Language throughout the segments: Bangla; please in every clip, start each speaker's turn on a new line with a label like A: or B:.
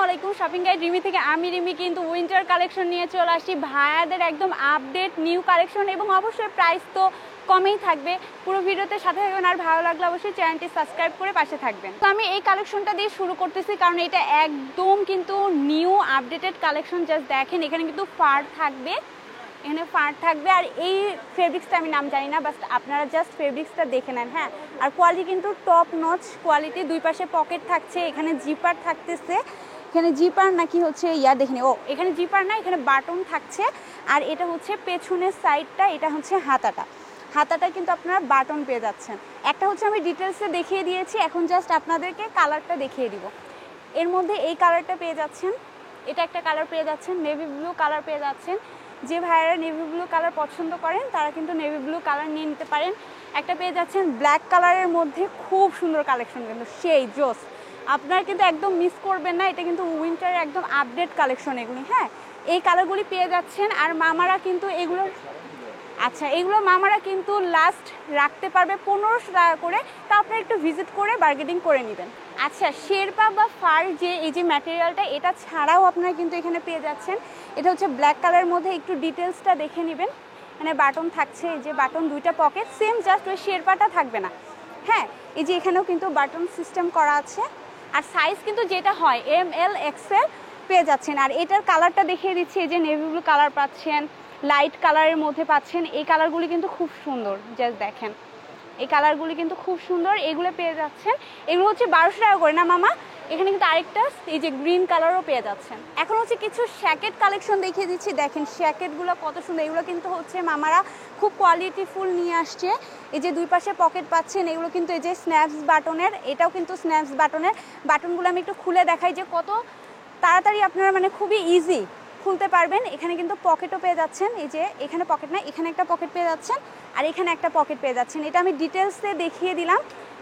A: আলাইকুম শপিং গাইড রিমি থেকে আমি রিমি কিন্তু উইন্টার কালেকশন নিয়ে চলে আসি ভাইয়াদের একদম আপডেট নিউ কালেকশন এবং অবশ্যই প্রাইস তো কমেই থাকবে পুরো ভিডিওতে সাথে থাকবেন আর ভালো লাগলে অবশ্যই চ্যানেলটি সাবস্ক্রাইব করে পাশে থাকবেন তো আমি এই কালেকশনটা দিয়ে শুরু করতেছি কারণ এটা একদম কিন্তু নিউ আপডেটেড কালেকশন জাস্ট দেখেন এখানে কিন্তু ফার থাকবে এখানে ফার থাকবে আর এই ফেব্রিক্সটা আমি নাম জানি না বাট আপনারা জাস্ট ফেব্রিক্সটা দেখে নেন হ্যাঁ আর কোয়ালিটি কিন্তু টপ নচ কোয়ালিটি দুই পাশে পকেট থাকছে এখানে জিপার থাকতেছে এখানে জিপার নাকি হচ্ছে দেখিনি এখানে জিপার না এখানে বাটন থাকছে আর এটা হচ্ছে পেছনের সাইডটা এটা হচ্ছে হাতাটা কিন্তু আপনারা বাটন পেয়ে যাচ্ছেন একটা হচ্ছে আমি ডিটেলসে দেখিয়ে দিয়েছি এখন জাস্ট আপনাদেরকে কালারটা দেখিয়ে দিব এর মধ্যে এই কালারটা পেয়ে যাচ্ছেন এটা একটা কালার পেয়ে যাচ্ছেন নেভি ব্লু কালার পেয়ে যাচ্ছেন যে ভাইয়ারা নেভি ব্লু কালার পছন্দ করেন তারা কিন্তু নেভি ব্লু কালার নিয়ে নিতে পারেন একটা পেয়ে যাচ্ছেন ব্ল্যাক কালারের মধ্যে খুব সুন্দর কালেকশন কিন্তু সেই জোস আপনারা কিন্তু একদম মিস করবেন না এটা কিন্তু উইন্টারের একদম আপডেট কালেকশন এগুলি হ্যাঁ এই কালারগুলি পেয়ে যাচ্ছেন আর মামারা কিন্তু এগুলো মামারা কিন্তু লাস্ট রাখতে পারবে 1500 টাকা করে তা আপনারা একটু ভিজিট করে বার্গেনিং করে নেবেন আচ্ছা শেরপা বা ফার যে এই যে ম্যাটেরিয়ালটা এটা ছাড়াও আপনারা কিন্তু এখানে পেয়ে যাচ্ছেন এটা হচ্ছে ব্ল্যাক কালারের মধ্যে একটু ডিটেলসটা দেখে নেবেন মানে বাটন থাকছে এই যে বাটন দুইটা পকেট সেম জাস্ট ওই শেরপাটা থাকবে না হ্যাঁ এই যে এখানেও কিন্তু বাটন সিস্টেম করা আছে আর সাইজ কিন্তু যেটা হয় ML XL পেয়ে যাচ্ছেন আর এটার কালারটা দেখিয়ে দিচ্ছি এই যে নেভি ব্লু কালার পাচ্ছেন লাইট কালারের মধ্যে পাচ্ছেন এই কালারগুলি কিন্তু খুব সুন্দর জাস্ট দেখেন এই কালারগুলি কিন্তু খুব সুন্দর এগুলো পেয়ে যাচ্ছেন এগুলো হচ্ছে 1200 টাকা করে না মামা এখানে কিন্তু আরেকটা এই যে গ্রিন কালারও পেয়ে যাচ্ছেন এখন হচ্ছে কিছু শ্যাকেট কালেকশন দেখিয়ে দিচ্ছি দেখেন শ্যাকেটগুলো কত সুন্দর এগুলো কিন্তু হচ্ছে মামারা খুব কোয়ালিটিফুল নিয়ে আসছে এই যে দুই পাশে পকেট পাচ্ছেন এগুলো কিন্তু এই যে স্ন্যাপস বাটনের এটাও কিন্তু স্ন্যাপস বাটনের বাটনগুলো আমি একটু খুলে দেখাই যে কত তাড়াতাড়ি আপনারা মানে খুবই ইজি খুলতে পারবেন এখানে কিন্তু পকেটও পেয়ে যাচ্ছেন এই যে এখানে পকেট না এখানে একটা পকেট পেয়ে যাচ্ছেন আর এখানে একটা পকেট পেয়ে যাচ্ছেন এটা আমি ডিটেলসে দেখিয়ে দিলাম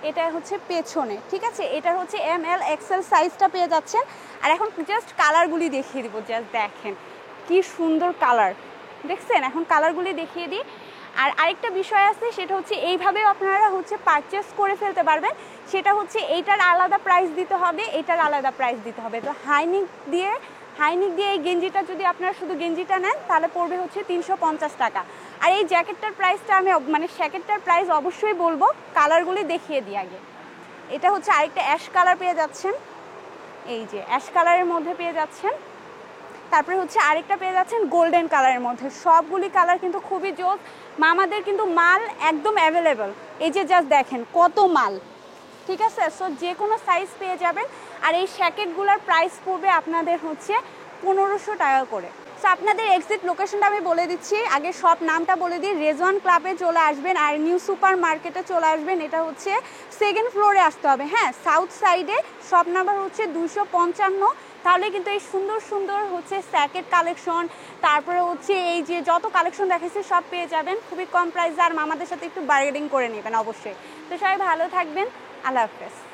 A: এটা হচ্ছে পেছনে ঠিক আছে এটা হচ্ছে ML XL সাইজটা পেয়ে যাচ্ছেন আর এখন জাস্ট কালারগুলি দেখিয়ে দিব জাস্ট দেখেন কি সুন্দর কালার দেখছেন এখন কালারগুলি দেখিয়ে দিই আর আরেকটা বিষয় আছে সেটা হচ্ছে এইভাবেও আপনারা হচ্ছে পারচেস করে ফেলতে পারবেন সেটা হচ্ছে এইটার আলাদা প্রাইস দিতে হবে এটার আলাদা প্রাইস দিতে হবে তো হাইনিক দিয়ে এই গেঞ্জিটা যদি আপনারা শুধু গেঞ্জিটা নেন তাহলে পড়বে হচ্ছে 350 টাকা আর এই জ্যাকেটটার প্রাইসটা আমি মানে শ্যাকেটটার প্রাইস অবশ্যই বলবো কালারগুলি দেখিয়ে দিই আগে এটা হচ্ছে আরেকটা অ্যাশ কালার পেয়ে যাচ্ছেন এই যে অ্যাশ কালারের মধ্যে পেয়ে যাচ্ছেন তারপরে হচ্ছে আরেকটা পেয়ে যাচ্ছেন গোল্ডেন কালারের মধ্যে সবগুলি কালার কিন্তু খুবই জোস মামাদের কিন্তু মাল একদম অ্যাভেলেবল এই যে জাস্ট দেখেন কত মাল ঠিক আছে সো যে কোনো সাইজ পেয়ে যাবেন আর এই শ্যাকেটগুলোর প্রাইস পড়বে আপনাদের হচ্ছে 1500 টাকা করে সো আপনাদের এক্সিট লোকেশনটা আমি বলে দিচ্ছি আগে সব নামটা বলে দিই রেজওয়ান ক্লাবে চলে আসবেন আর নিউ সুপার মার্কেটে চলে আসবেন এটা হচ্ছে সেকেন্ড ফ্লোরে আসতে হবে হ্যাঁ সাউথ সাইডে শপ নাম্বার হচ্ছে 255 তাহলে কিন্তু এই সুন্দর সুন্দর হচ্ছে স্যাকেট কালেকশন তারপরে হচ্ছে এই যে যত কালেকশন দেখাচ্ছি সব পেয়ে যাবেন খুবই কম প্রাইসে আর মামাদের সাথে একটু বার্গেনিং করে নেবেন অবশ্যই তো সবাই ভালো থাকবেন আল্লাহ হাফেজ